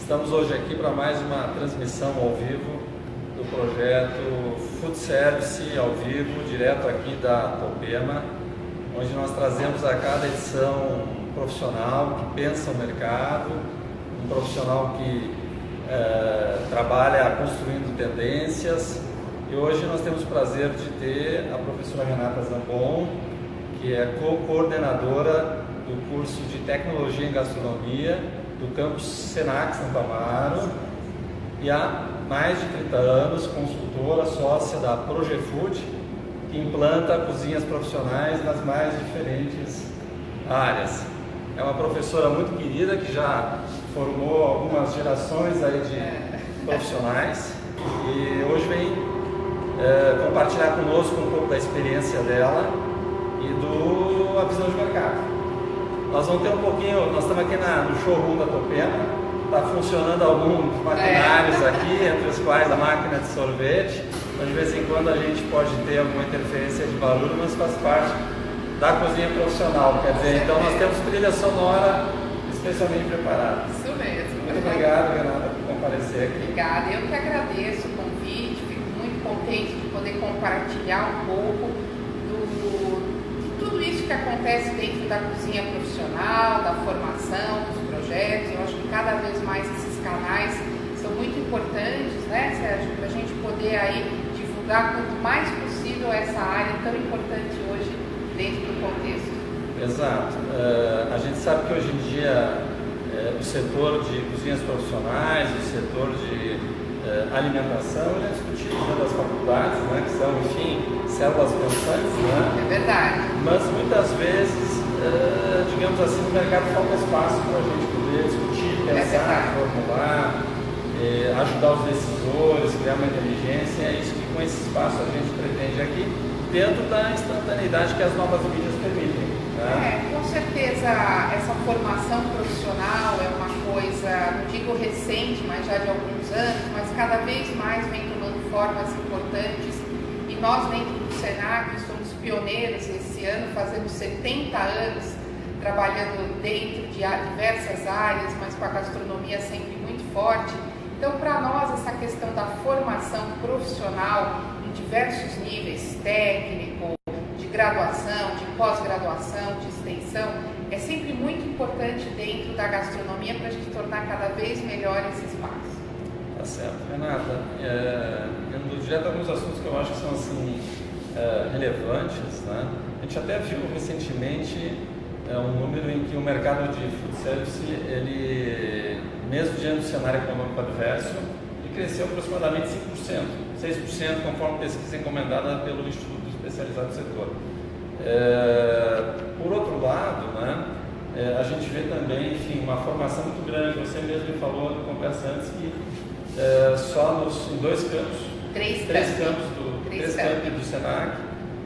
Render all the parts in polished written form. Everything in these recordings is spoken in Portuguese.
Estamos hoje aqui para mais uma transmissão ao vivo do projeto Food Service ao vivo, direto aqui da Topema, onde nós trazemos a cada edição um profissional que pensa o mercado, um profissional que trabalha construindo tendências. E hoje nós temos o prazer de ter a professora Renata Zambon, que é co-coordenadora do curso de Tecnologia em Gastronomia do campus Senac Santo Amaro, e há mais de 30 anos consultora, sócia da Progefood, que implanta cozinhas profissionais nas mais diferentes áreas. É uma professora muito querida que já formou algumas gerações aí de profissionais e hoje vem compartilhar conosco um pouco da experiência dela e a visão de mercado. Nós vamos ter um pouquinho, nós estamos aqui no showroom da Topema, está funcionando alguns maquinários aqui, entre os quais a máquina de sorvete, então de vez em quando a gente pode ter alguma interferência de barulho, mas faz parte da cozinha profissional, quer dizer, então nós temos trilha sonora especialmente preparada. Isso mesmo. Muito obrigado, Renata, por comparecer aqui. Obrigada, eu que agradeço o convite, fico muito contente de poder compartilhar um pouco de tudo isso que acontece dentro da cozinha profissional, da formação, dos projetos. Eu acho que cada vez mais esses canais são muito importantes, né, Sérgio, para a gente poder aí divulgar quanto mais possível essa área tão importante hoje dentro do contexto. Exato. A gente sabe que hoje em dia o setor de cozinhas profissionais, o setor de alimentação é discutido dentro das faculdades, né, que são, enfim, células pensantes, né? É verdade. Mas muitas vezes, digamos assim, no mercado falta espaço para a gente poder discutir, pensar, formular, ajudar os decisores, criar uma inteligência. É isso que com esse espaço a gente pretende aqui, dentro da instantaneidade que as novas mídias permitem. Né? Com certeza essa formação profissional é uma coisa, não digo recente, mas já de alguns anos, mas cada vez mais vem tomando formas importantes, e nós dentro do Senac somos pioneiros esse ano, fazemos 70 anos trabalhando dentro de diversas áreas, mas com a gastronomia sempre muito forte. Então, para nós, essa questão da formação profissional em diversos níveis, técnico, de graduação, de pós-graduação, de extensão, é sempre muito importante dentro da gastronomia para a gente tornar cada vez melhor esse espaço. Tá certo. Renata, indo direto a alguns assuntos que eu acho que são assim, relevantes, né? A gente até viu recentemente um número em que o mercado de food service, ele, mesmo diante do cenário econômico adverso, ele cresceu aproximadamente 5%, 6% conforme pesquisa encomendada pelo Instituto Especializado do Setor. Por outro lado, né, a gente vê também, enfim, uma formação muito grande. Você mesmo me falou no conversa antes que só em dois campos, três campos do Senac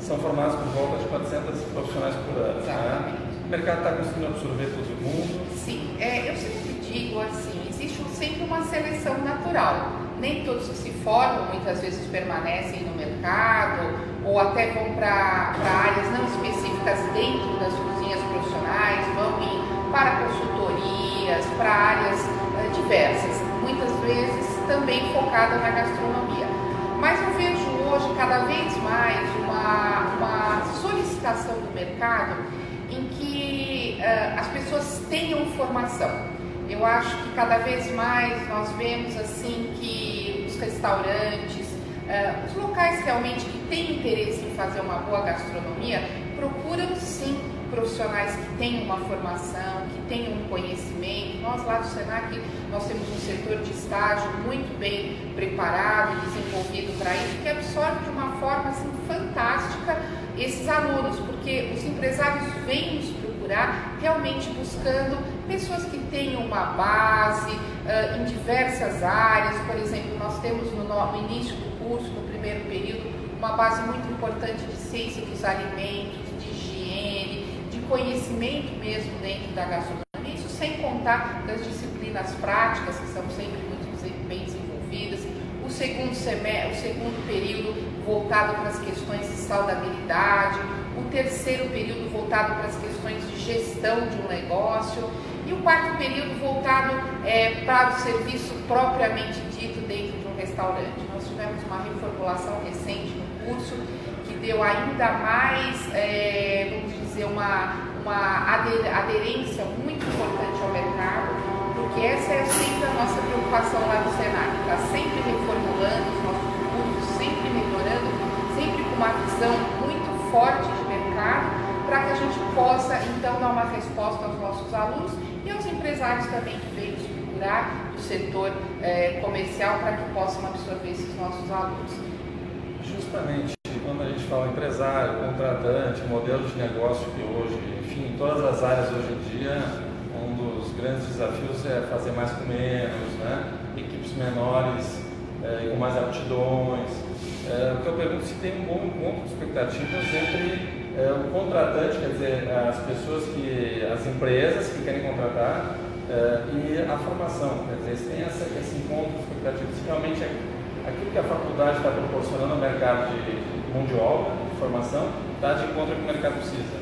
são formados por volta de 400 profissionais por ano. Né? O mercado está conseguindo absorver todo mundo? Sim, eu sempre digo assim, existe sempre uma seleção natural. Nem todos que se formam muitas vezes permanecem no mercado ou até vão para áreas não específicas dentro das cozinhas profissionais, vão para consultorias, para áreas diversas, muitas vezes também focada na gastronomia. Mas eu vejo hoje cada vez mais uma solicitação do mercado em que as pessoas tenham formação. Eu acho que cada vez mais nós vemos assim que os restaurantes, os locais realmente que têm interesse em fazer uma boa gastronomia, procuram sim profissionais que tenham uma formação, que tenham um conhecimento. Nós lá do Senac, nós temos um setor de estágio muito bem preparado e desenvolvido para isso, que absorve de uma forma assim, fantástica esses alunos, porque os empresários vêm nos procurar realmente buscando pessoas que tenham uma base em diversas áreas. Por exemplo, nós temos no início do curso, no primeiro período, uma base muito importante de ciência dos alimentos, de higiene, de conhecimento mesmo dentro da gastronomia, isso sem contar das disciplinas práticas, que são sempre muito bem desenvolvidas. O segundo período voltado para as questões de saudabilidade, o terceiro período voltado para as questões de gestão de um negócio, e E o quarto período voltado para o serviço propriamente dito dentro de um restaurante. Nós tivemos uma reformulação recente no curso que deu ainda mais, vamos dizer, uma aderência muito importante ao mercado, porque essa é sempre a nossa preocupação lá no Senac, está sempre reformulando os nossos cursos, sempre melhorando, sempre com uma visão muito forte de mercado, para que a gente possa então dar uma resposta aos nossos alunos e aos empresários também que vêm nos procurar do setor comercial para que possam absorver esses nossos alunos. Justamente quando a gente fala empresário, contratante, modelo de negócio que hoje, enfim, em todas as áreas hoje em dia, um dos grandes desafios é fazer mais com menos, né? Equipes menores, com mais aptidões. O que eu pergunto se tem um bom encontro de expectativas entre o contratante, quer dizer, as empresas que querem contratar e a formação, quer dizer, se tem esse encontro de expectativas, se realmente aquilo que a faculdade está proporcionando ao mercado de mão de obra, de formação, está de encontro com o mercado precisa.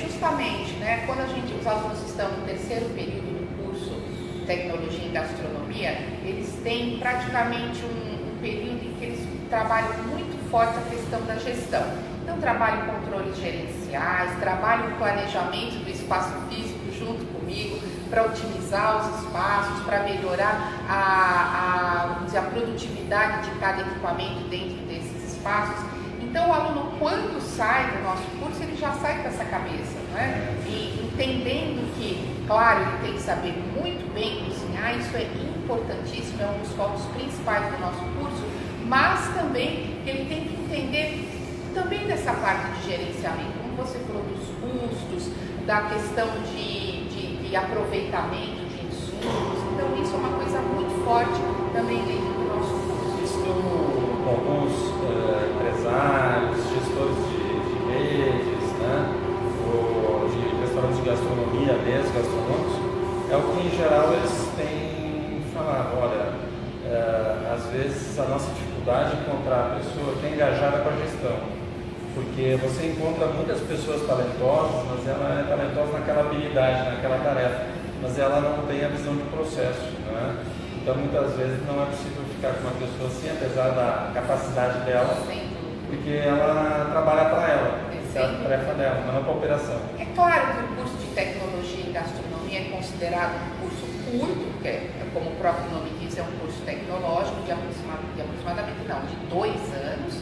Justamente, né, quando os alunos estão no terceiro período do curso Tecnologia em Gastronomia, eles têm praticamente um período em que eles trabalham muito forte a questão da gestão. Então, trabalham controles gerenciais, trabalham o planejamento do espaço físico junto comigo, para otimizar os espaços, para melhorar a produtividade de cada equipamento dentro desses espaços. Então, o aluno, quando sai do nosso curso, ele já sai com essa cabeça, né? E entendendo que, claro, ele tem que saber muito bem cozinhar, isso é importantíssimo, é um dos focos principais do nosso curso, mas também ele tem que entender também dessa parte de gerenciamento, como você falou dos custos, da questão de aproveitamento de insumos. Então isso é uma coisa muito forte também dentro do nosso curso. Isso alguns empresários, gestores de redes, né, ou de restaurantes de gastronomia, mesmo gastronômicos, é o que em geral eles têm falado. Olha, às vezes a nossa dificuldade é encontrar a pessoa que é engajada com a gestão. Porque você encontra muitas pessoas talentosas, mas ela é talentosa naquela habilidade, naquela tarefa, mas ela não tem a visão de processo, né? Então muitas vezes não é possível ficar com uma pessoa assim, apesar da capacidade dela, porque ela trabalha para ela, é a tarefa dela, não é para a operação. É claro que o curso de Tecnologia em Gastronomia é considerado um curso curto, porque como o próprio nome diz, é um curso tecnológico de aproximadamente 2 anos.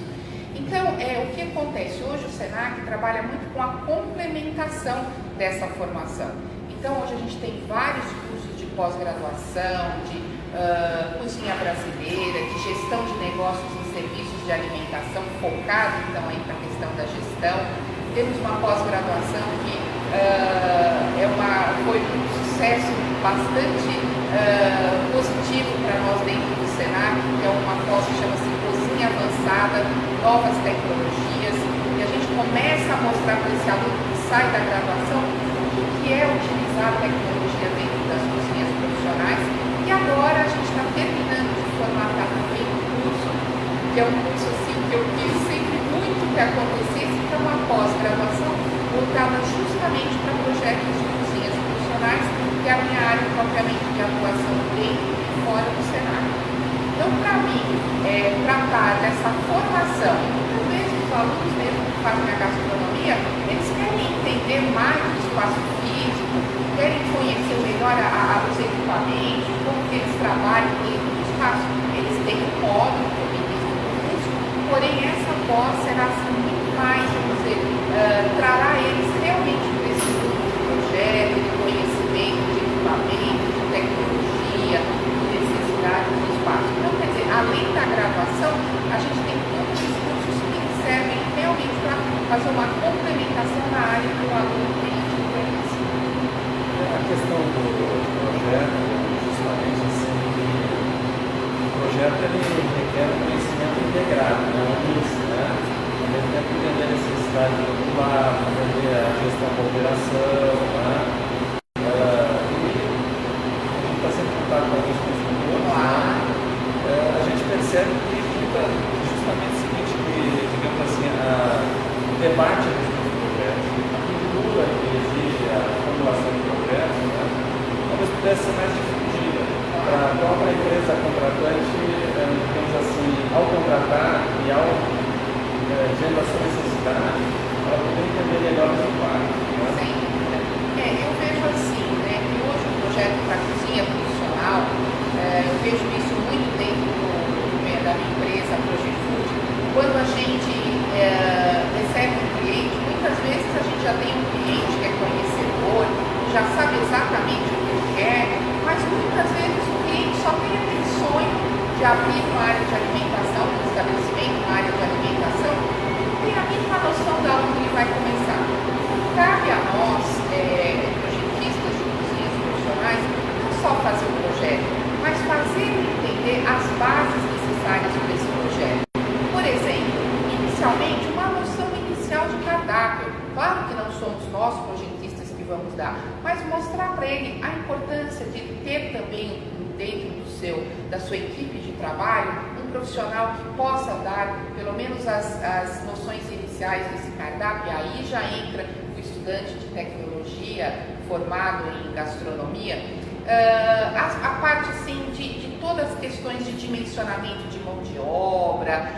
Então, o que acontece? Hoje o Senac trabalha muito com a complementação dessa formação. Então, hoje a gente tem vários cursos de pós-graduação, de cozinha brasileira, de gestão de negócios e serviços de alimentação, focado então aí para a questão da gestão. Temos uma pós-graduação que foi um sucesso bastante positivo para nós dentro do Senac, que é uma pós que chama-se Cozinha Avançada, Novas Tecnologias, e a gente começa a mostrar para esse aluno que sai da graduação o que é utilizar a tecnologia dentro das cozinhas profissionais. E agora a gente está terminando de formatar também um curso, que é um curso assim, que eu quis sempre muito que acontecesse, que é uma pós-graduação voltada justamente para projetos de cozinhas profissionais, que é a minha área propriamente de atuação dentro e fora do Senac. Então, para mim, tratar dessa formação, muitas vezes os alunos mesmo que fazem a gastronomia, eles querem entender mais do espaço físico, querem conhecer melhor os equipamentos, como que eles trabalham dentro do espaço. Eles têm um módulo também dentro do curso, porém essa pós será assim, muito mais, vamos dizer, trará eles realmente para esse grupo de projeto, de conhecimento, de equipamento, de tecnologia, de necessidade do espaço. Então, quer dizer, além da graduação, a gente tem outros cursos que servem realmente para fazer uma complementação na área que o aluno tem de interesse. A questão do projeto, justamente assim, o projeto ele requer um conhecimento integrado, não é isso, né? Ao mesmo tempo entender a necessidade do outro lado, entender a gestão da operação, né? E a gente está sempre em contato com alguns consultores, né? A gente percebe que justamente o seguinte, que, digamos assim, o debate a respeito do projeto, a cultura que exige a formulação de projetos, né? comunidade para poder entender melhor os impactos. Sem dúvida. Eu vejo assim, né, que hoje o projeto para a cozinha profissional, eu vejo isso muito dentro da minha empresa, Project Food. Quando a gente recebe um cliente, muitas vezes a gente já tem um cliente que é conhecedor, já sabe exatamente o que ele quer, mas muitas vezes o cliente só tem aquele sonho de abrir uma área de alimentação, um estabelecimento, uma área de alimentação, e tem a mínima noção de onde ele vai começar. Cabe a nós, projetistas de cozinhas profissionais, não só fazer o projeto, mas fazer entender as bases necessárias para esse projeto. Por exemplo, inicialmente, uma noção inicial de cardápio. Claro que não somos nós, projetistas, que vamos dar, mas mostrar para ele a importância de ter também dentro da sua equipe de trabalho um profissional que possa dar pelo menos as noções iniciais desse cardápio. E aí já entra o estudante de tecnologia formado em gastronomia, a parte sim de todas as questões de dimensionamento de mão de obra,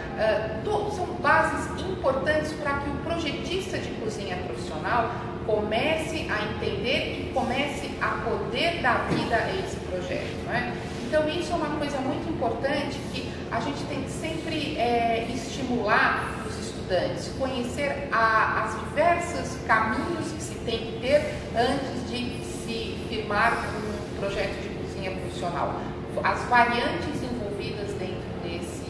são bases importantes para que o projetista de cozinha profissional comece a entender e comece a poder dar vida a esse projeto, não é? Então isso é uma coisa muito importante que a gente tem que sempre estimular os estudantes, conhecer as diversos caminhos que se tem que ter antes de se firmar um projeto de cozinha profissional, as variantes envolvidas dentro desse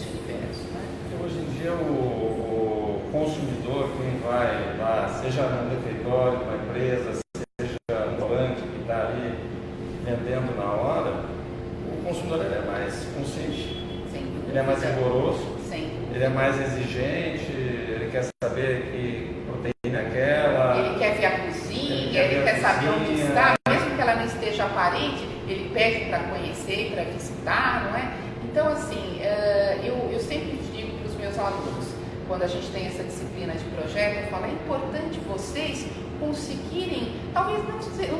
universo, né? Hoje em dia o consumidor, quem vai lá, seja num refeitório, numa empresa, seja no banco que está ali vendendo na hora, o consumidor ele é mais consciente, ele é mais rigoroso, ele é mais exigente, ele quer saber que proteína é aquela, ele quer ver a cozinha, ele quer saber onde está, mesmo que ela não esteja aparente, ele pede para conhecer, para visitar, não é? Então, assim, eu sempre digo para os meus alunos, quando a gente tem essa disciplina de projeto, eu falo, é importante vocês conseguirem, talvez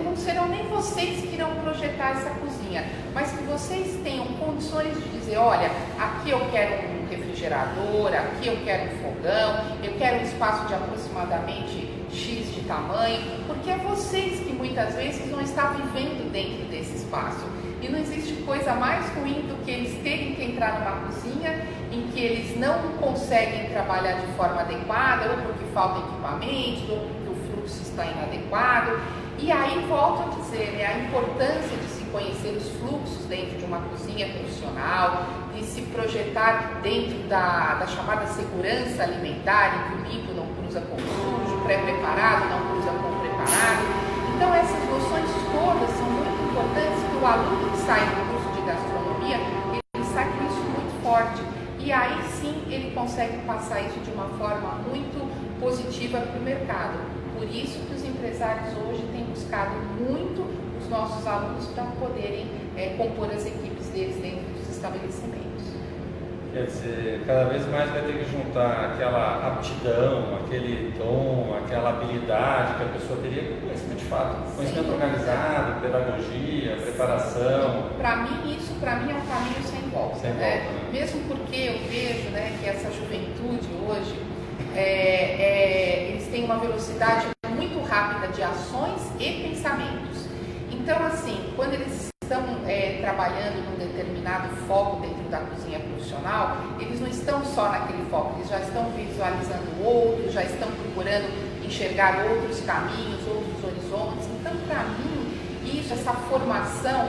não serão nem vocês que irão projetar essa cozinha, mas que vocês tenham condições de dizer, olha, aqui eu quero um refrigerador, aqui eu quero um fogão, eu quero um espaço de aproximadamente X de tamanho, porque é vocês que muitas vezes vão estar vivendo dentro desse espaço. E não existe coisa mais ruim do que eles terem que entrar numa cozinha em que eles não conseguem trabalhar de forma adequada, ou porque falta equipamento, ou porque o fluxo está inadequado. E aí, volto a dizer, né, a importância de se conhecer os fluxos dentro de uma cozinha profissional, de se projetar dentro da chamada segurança alimentar, em que o limpo não cruza com o sujo, pré-preparado não cruza com o preparado. Então, essas noções todas são muito importantes que o aluno que sai do curso de gastronomia, ele sai com isso muito forte. E aí sim ele consegue passar isso de uma forma muito positiva para o mercado. Por isso que os empresários hoje têm buscado muito os nossos alunos para poderem compor as equipes deles dentro dos estabelecimentos. Quer dizer, cada vez mais vai ter que juntar aquela aptidão, aquele dom, aquela habilidade que a pessoa teria com conhecimento de fato, conhecimento organizado, pedagogia, preparação. Para mim, isso é um caminho sem volta. Sem volta, né? Mesmo porque eu vejo, né, que essa juventude hoje, eles têm uma velocidade muito rápida de ações e pensamentos. Então, assim, quando eles estão trabalhando num determinado foco dentro da cozinha profissional, eles não estão só naquele foco, eles já estão visualizando outros, já estão procurando enxergar outros caminhos, outros horizontes. Então, para mim, essa formação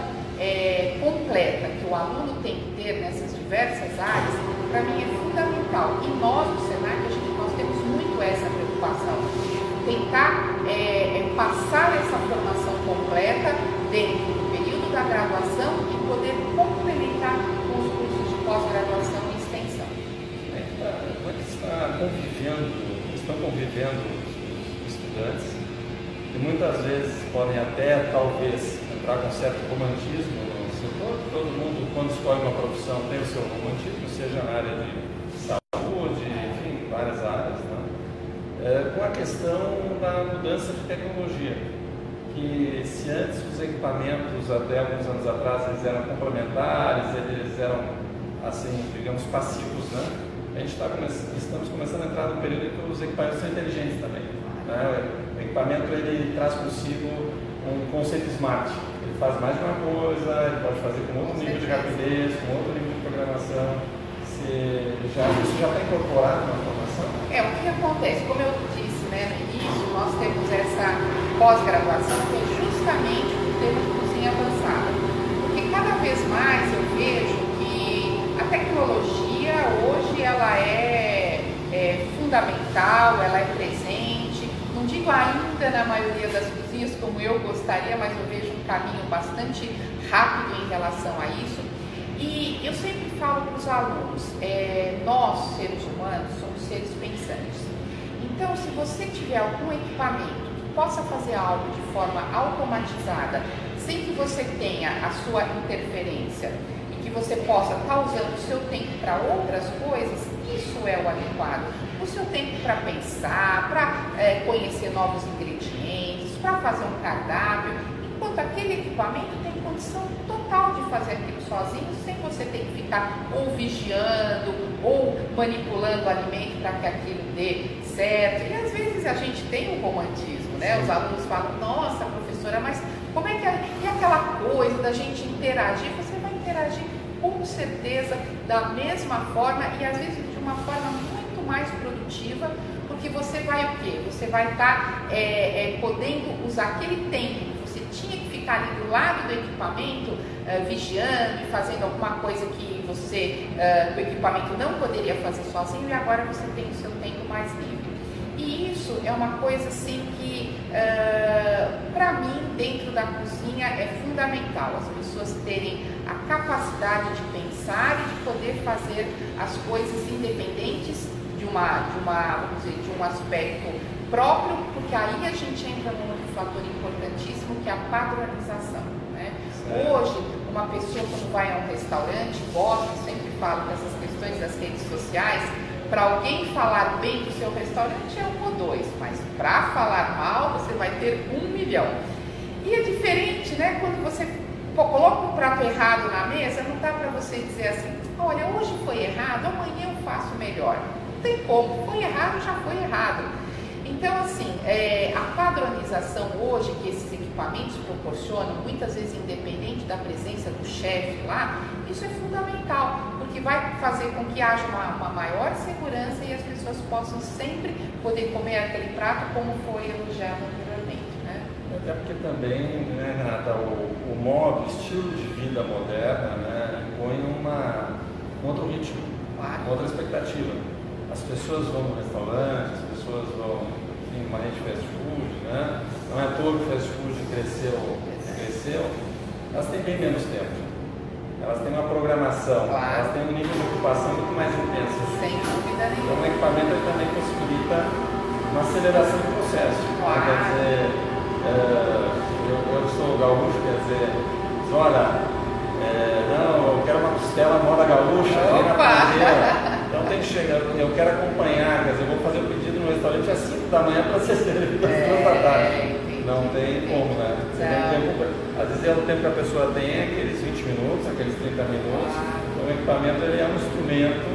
completa que o aluno tem que ter nessas diversas áreas, para mim é fundamental. E nós, no Senac, nós temos muito essa preocupação, tentar passar essa formação completa dentro do período da graduação e poder complementar com os cursos de pós-graduação e extensão. Como é que estão convivendo os estudantes, que muitas vezes podem até, talvez, entrar com certo romantismo no setor? Todo mundo, quando escolhe uma profissão, tem o seu romantismo, seja na área de saúde, enfim, várias áreas, né? Com a questão da mudança de tecnologia, que se antes os equipamentos, até alguns anos atrás, eles eram complementares, eles eram, assim, digamos, passivos, né? a gente estamos começando a entrar no período em que os equipamentos são inteligentes também. Né? O equipamento ele traz consigo um conceito smart. Ele faz mais de uma coisa, ele pode fazer com outro nível de rapidez, com outro nível de programação. Isso já está incorporado na formação? O que acontece? Como eu disse, né, no início, nós temos essa pós-graduação que é justamente o tema de cozinha avançada. Porque cada vez mais eu vejo que a tecnologia hoje ela é fundamental, ela é presente. Não digo ainda na maioria das cozinhas como eu gostaria, mas eu vejo um caminho bastante rápido em relação a isso. E eu sempre falo para os alunos, nós, seres humanos, somos seres pensantes. Então, se você tiver algum equipamento que possa fazer algo de forma automatizada, sem que você tenha a sua interferência e que você possa estar usando o seu tempo para outras coisas, isso é o adequado. O seu tempo para pensar, para conhecer novos ingredientes, para fazer um cardápio, enquanto aquele equipamento tem condição total de fazer aquilo sozinho, sem você ter que ficar ou vigiando ou manipulando o alimento para que aquilo dê certo. E às vezes a gente tem um romantismo, né? Os alunos falam, nossa professora, mas como é que é aquela coisa da gente interagir? Você vai interagir com certeza da mesma forma e às vezes de uma forma muito mais produtiva, porque você vai o quê? Você vai estar podendo usar aquele tempo que você tinha que ficar ali do lado do equipamento, vigiando e fazendo alguma coisa que o equipamento não poderia fazer sozinho, e agora você tem o seu tempo mais livre. E isso é uma coisa assim que, para mim, dentro da cozinha é fundamental, as pessoas terem a capacidade de pensar e de poder fazer as coisas independentes de vamos dizer, de um aspecto próprio, porque aí a gente entra num outro fator importantíssimo, que é a padronização, né? Hoje, uma pessoa quando vai a um restaurante, gosta, sempre falo dessas questões das redes sociais, para alguém falar bem do seu restaurante é 1 ou 2, mas para falar mal você vai ter 1 milhão. E é diferente, né? Quando você coloca um prato errado na mesa, não dá para você dizer assim, olha, hoje foi errado, amanhã eu faço melhor. Não tem como, foi errado, já foi errado. Então, assim, a padronização hoje que esses equipamentos proporcionam, muitas vezes independente da presença do chefe lá, isso é fundamental, porque vai fazer com que haja uma maior segurança e as pessoas possam sempre poder comer aquele prato como foi elogiado anteriormente, né? Até porque também, né, Renata, o modo, estilo de vida moderna, né, impõe um outro ritmo, uma outra expectativa. As pessoas vão no restaurante, as pessoas vão em uma rede de fast food, né? Não é à toa que o fast food cresceu, elas têm bem menos tempo. Elas têm uma programação, elas têm um nível de ocupação muito mais intenso. Sem dúvida nenhuma. Então o equipamento também possibilita uma aceleração do processo. Quer dizer, eu sou gaúcho, quer dizer, olha, não, eu quero uma costela moda gaúcha, vem na primeira. Então tem que chegar, eu quero acompanhar, quer dizer, eu vou fazer o pedido no restaurante às 5 da manhã para ser servido às 2 da tarde. Não tem como, né? Às vezes o tempo que a pessoa tem é aqueles 20 minutos, aqueles 30 minutos. Então o equipamento ele é um instrumento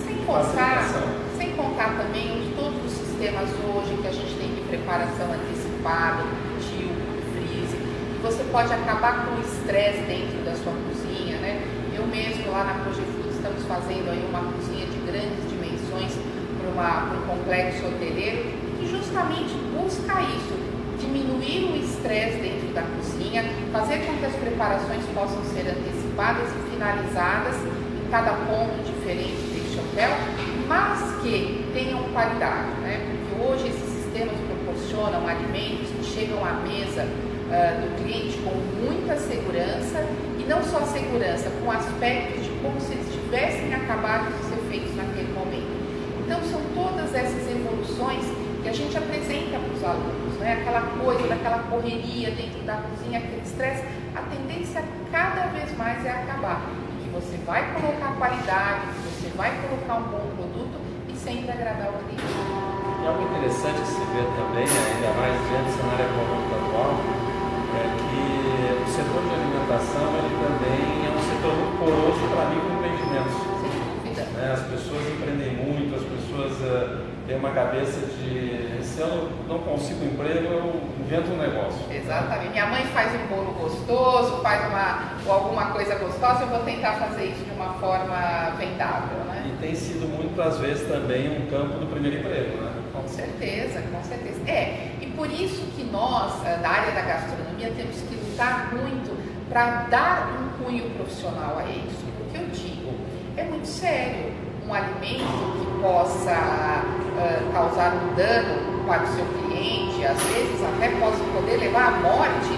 sem contar também todos os sistemas hoje que a gente tem de preparação antecipada, tio, freezer, que você pode acabar com o estresse dentro da sua cozinha, né? Eu mesmo lá na Projefood estamos fazendo aí uma cozinha de grandes dimensões para um complexo hoteleiro que justamente busca isso, diminuir o estresse dentro da cozinha, fazer com que as preparações possam ser antecipadas e finalizadas em cada ponto diferente deste hotel, mas que tenham qualidade, né? Porque hoje esses sistemas proporcionam alimentos que chegam à mesa do cliente com muita segurança, e não só segurança, com aspectos de como se eles tivessem acabado de ser feitos naquele momento. Então são todas essas evoluções que a gente apresenta para os alunos, né? Aquela coisa, daquela correria dentro da cozinha, aquele estresse, a tendência cada vez mais é acabar. Que você vai colocar qualidade, que você vai colocar um bom produto e sempre agradar o cliente. E algo interessante que se vê também, ainda mais diante do cenário econômico atual, é que o setor de alimentação ele também é um setor muito poroso para microempreendimentos. Sem dúvida. né? As pessoas empreendem muito, as pessoas têm uma cabeça de, se eu não consigo emprego, eu invento um negócio. Exatamente. Minha mãe faz um bolo gostoso, faz ou alguma coisa gostosa, eu vou tentar fazer isso de uma forma vendável, né? E tem sido muitas vezes também um campo do primeiro emprego, né? Com certeza, com certeza. E por isso que nós, da área da gastronomia, temos que lutar muito para dar um cunho profissional a isso. Porque eu digo, é muito sério um alimento que possa causar um dano para o seu cliente, às vezes até poder levar à morte,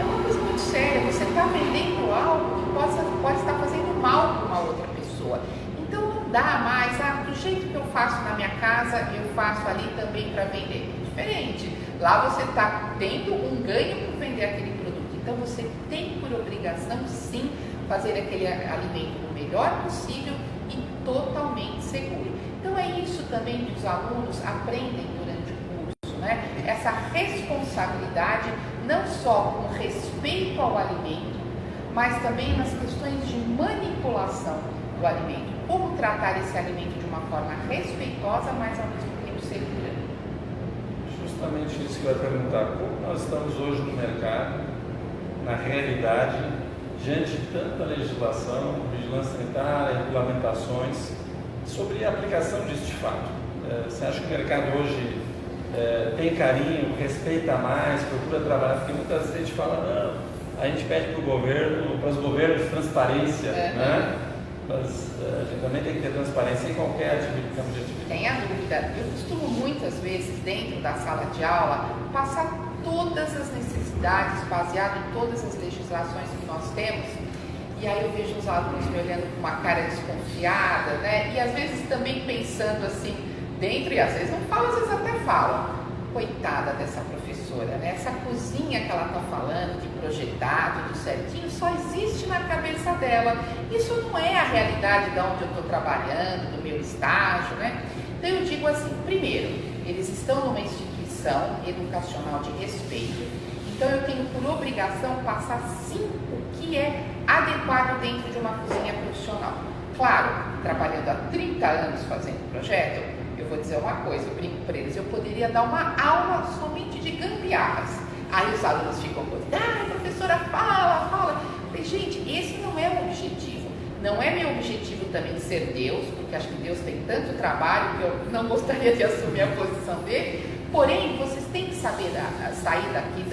é uma coisa muito séria. Você está vendendo algo que pode estar fazendo mal para uma outra pessoa. Então não dá mais, do jeito que eu faço na minha casa, eu faço ali também para vender. É diferente. Lá você está tendo um ganho por vender aquele produto. Então você tem por obrigação, sim, fazer aquele alimento o melhor possível e totalmente seguro. Então é isso também que os alunos aprendem durante o curso, né? Essa responsabilidade, não só com respeito ao alimento, mas também nas questões de manipulação do alimento. Como tratar esse alimento de uma forma respeitosa, mas ao mesmo tempo segura. Justamente isso que eu ia perguntar. Como nós estamos hoje no mercado, na realidade, diante de tanta legislação, vigilância sanitária, regulamentações, sobre a aplicação disso de fato? Você acha que o mercado hoje tem carinho, respeita mais, procura trabalhar? Porque muitas vezes a gente fala, não, a gente pede para os governos transparência, né? Mas a gente também tem que ter transparência em qualquer campo de atividade. Tem a dúvida. Eu costumo muitas vezes, dentro da sala de aula, passar todas as necessidades, baseado em todas as legislações que nós temos. E aí eu vejo os alunos me olhando com uma cara desconfiada, né? E às vezes também pensando assim, dentro, e às vezes não falam, às vezes até falam. Coitada dessa professora, né? Essa cozinha que ela está falando, de projetar, tudo certinho, só existe na cabeça dela. Isso não é a realidade de onde eu estou trabalhando, do meu estágio, né? Então eu digo assim, primeiro, eles estão numa instituição educacional de respeito, então eu tenho por obrigação passar sim o que é adequado dentro de uma cozinha profissional. Claro, trabalhando há 30 anos fazendo projeto, eu vou dizer uma coisa, eu brinco para eles, eu poderia dar uma aula somente de gambiarras. Aí os alunos ficam a professora fala. Eu falei, gente, esse não é o objetivo. Não é meu objetivo também ser Deus, porque acho que Deus tem tanto trabalho que eu não gostaria de assumir a posição dele. Porém, vocês têm que saber sair daqui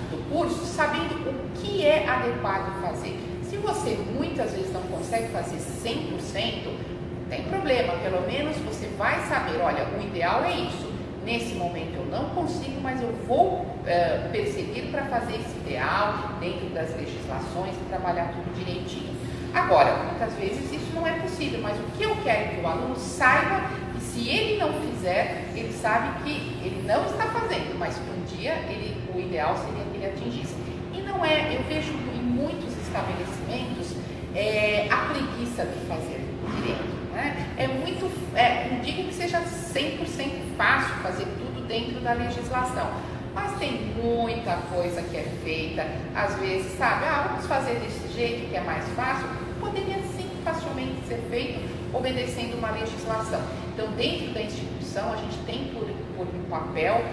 do curso sabendo o que é adequado fazer. Se você muitas vezes não consegue fazer 100%, tem problema, pelo menos você vai saber, olha, o ideal é isso. Nesse momento eu não consigo, mas eu vou perseguir para fazer esse ideal dentro das legislações e trabalhar tudo direitinho. Agora, muitas vezes isso não é possível, mas o que eu quero é que o aluno saiba que se ele não fizer, ele sabe que ele não está fazendo, mas que um dia o ideal seria que ele atingisse. E não é, eu vejo em muitos estabelecimentos a preguiça de fazer direito. Não digo que seja 100% fácil fazer tudo dentro da legislação, mas tem muita coisa que é feita, às vezes, sabe, vamos fazer desse jeito que é mais fácil, poderia sim facilmente ser feito obedecendo uma legislação. Então, dentro da instituição, a gente tem por um papel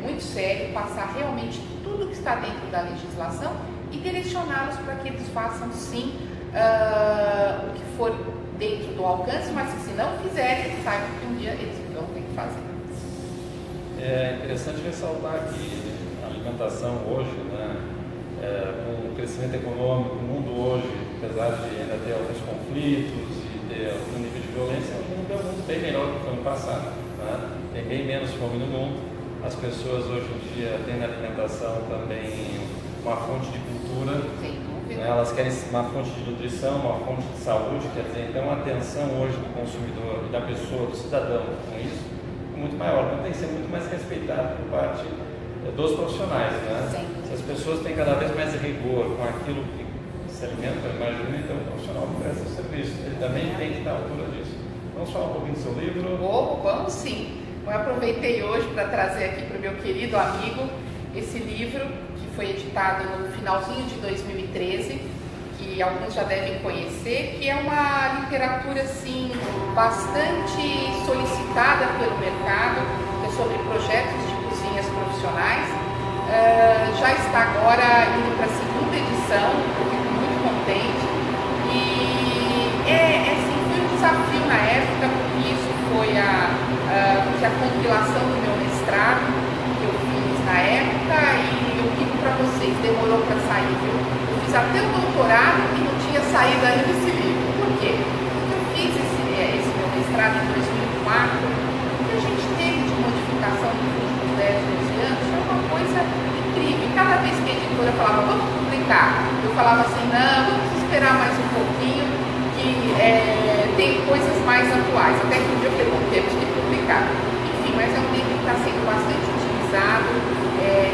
muito sério passar realmente tudo que está dentro da legislação e direcioná-los para que eles façam sim o que for dentro do alcance, mas se não fizerem, eles saibam que um dia eles vão ter que fazer. É interessante ressaltar que a alimentação hoje, né, com o crescimento econômico, o mundo hoje, apesar de ainda ter alguns conflitos e ter algum nível de violência, o mundo é um mundo bem melhor do que o ano passado. Né? Tem bem menos fome no mundo. As pessoas hoje em dia têm na alimentação também uma fonte de cultura. Sem dúvida. Elas querem uma fonte de nutrição, uma fonte de saúde, quer dizer, então a atenção hoje do consumidor e da pessoa, do cidadão com isso, é muito maior. Então tem que ser muito mais respeitado por parte dos profissionais, né? Sim. Se as pessoas têm cada vez mais rigor com aquilo que se alimenta, imagina, então o profissional que presta o serviço, ele também tem que estar à altura disso. Vamos falar um pouquinho do seu livro? Vamos sim. Eu aproveitei hoje para trazer aqui para o meu querido amigo esse livro que foi editado no finalzinho de 2013, que alguns já devem conhecer, que é uma literatura assim, bastante solicitada pelo mercado, que é sobre projetos de cozinhas profissionais. Já está agora indo para a segunda edição, eu fico muito contente. E assim, foi um desafio na época, porque isso foi a compilação do meu mestrado que eu fiz na época, e eu digo para vocês, demorou para sair, viu? Eu fiz até o doutorado e não tinha saído ainda esse livro. Por quê? Porque eu fiz esse meu mestrado em 2004, o que a gente teve de modificação nos últimos 10, 12 anos é uma coisa incrível. E cada vez que a editora falava, vamos publicar, eu falava assim, não, vamos esperar mais um pouquinho, que tem coisas mais atuais. Até que um dia eu falei, bom, temos que publicar. Enfim, mas é um livro que está sendo bastante utilizado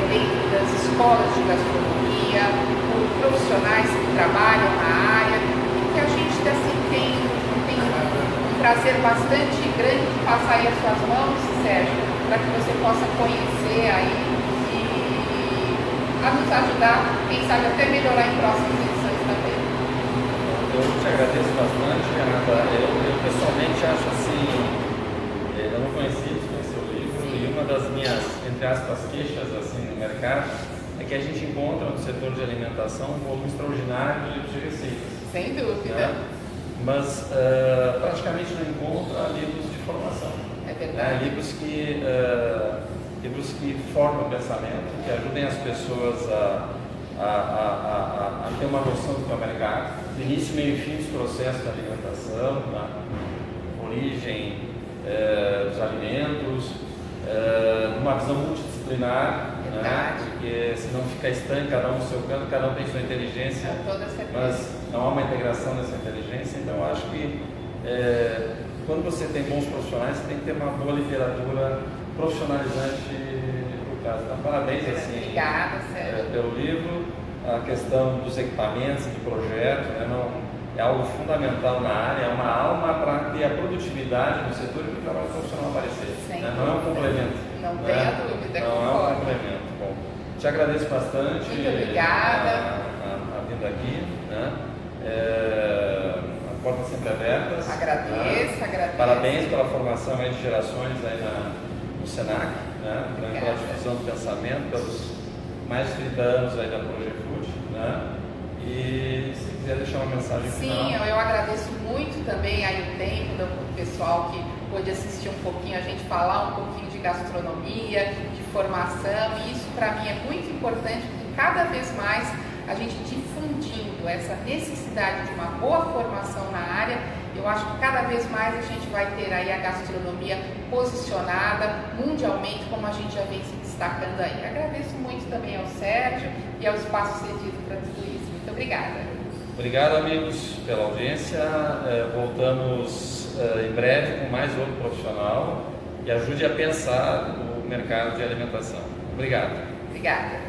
dentro das escolas de gastronomia, por profissionais que trabalham na área, e que a gente assim, tem um prazer bastante grande de passar aí as suas mãos, Sérgio, para que você possa conhecer aí e a nos ajudar, quem sabe até melhorar em próximas edições também. Eu te agradeço bastante, Renata. Eu pessoalmente acho assim, eu não conheci o livro. Sim. E uma das minhas, entre aspas, queixas assim, no mercado é que a gente encontra no setor de alimentação um volume extraordinário de livros de receitas. Sem dúvida. Né? Mas praticamente não encontra livros de formação. É verdade. Livros que formam o pensamento, que ajudem as pessoas a ter uma noção do que é o mercado, do início, meio e fim dos processos da alimentação, da origem dos alimentos, uma visão multidisciplinar, né? Porque senão fica estanque, cada um no seu canto, cada um tem sua inteligência, mas não há uma integração dessa inteligência. Então eu acho que quando você tem bons profissionais, você tem que ter uma boa literatura profissionalizante no caso. Então parabéns assim, obrigada, pelo livro. A questão dos equipamentos, do projeto, né, é algo fundamental na área, é uma alma para ter a produtividade no setor e para o trabalho profissional aparecer. Né? Não é um complemento. Não tenha dúvida. Não é um complemento. Bom, te agradeço bastante. Muito obrigada. A vinda aqui. Né? A porta sempre aberta. Agradeço, agradeço. Parabéns pela formação aí de gerações aí no Senac, né? Pela difusão do pensamento, pelos mais de 30 anos aí da Projefood, né? E se quiser deixar uma mensagem final. Sim, eu agradeço muito também aí o tempo do pessoal que pôde assistir um pouquinho, a gente falar um pouquinho de gastronomia, de formação, e isso para mim é muito importante, porque cada vez mais a gente difundindo essa necessidade de uma boa formação na área, eu acho que cada vez mais a gente vai ter aí a gastronomia posicionada mundialmente, como a gente já vem se destacando aí. Agradeço muito também ao Sérgio e ao espaço cedido para tudo isso. Muito obrigada. Obrigado, amigos, pela audiência. Voltamos em breve com mais outro profissional e ajude a pensar o mercado de alimentação. Obrigado. Obrigada.